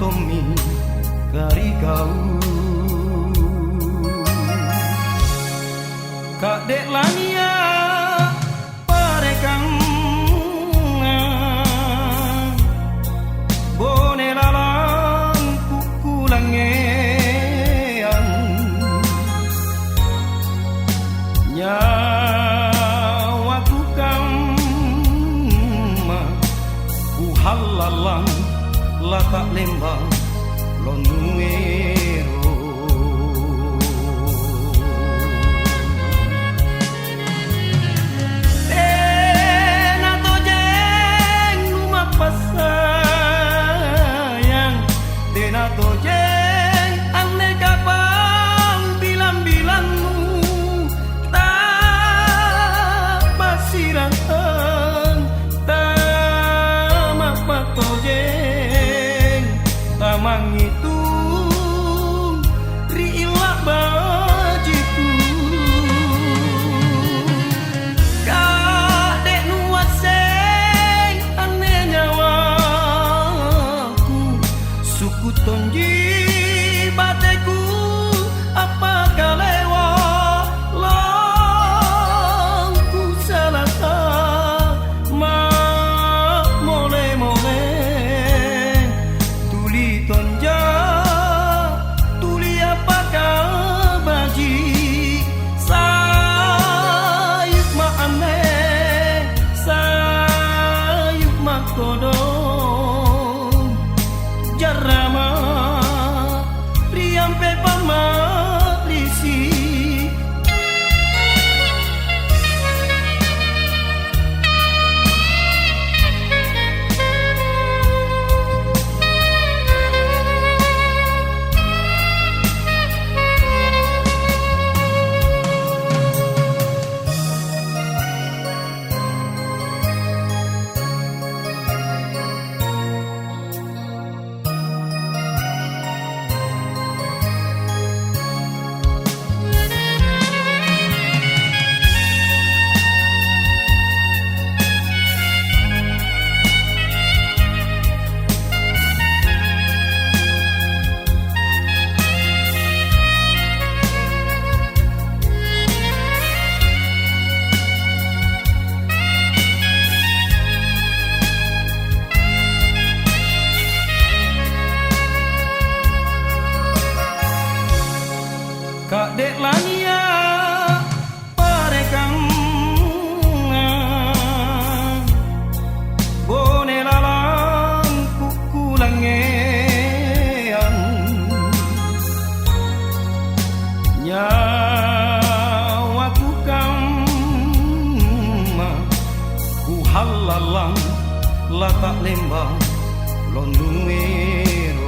Tommy karikau Kak dek lania parekang bone lalang kukulangean nyawa kukam halalang latak lembang lonuero tena tojeng rumah pasayang tena tojeng ane kapal bilang-bilangmu tak pasiran tamang itu riilah bajiku Kak dek nuaseng ane nyawaku suku tonji bateku apa kalewa langku salah tonja tuli apakah baji sayuk ma aneh sayuk ma kodong jarama riampe pamalisi Kak dek lania parekang bone lalang kukulangean nyawa kukam ku halalang latak lembang lonuero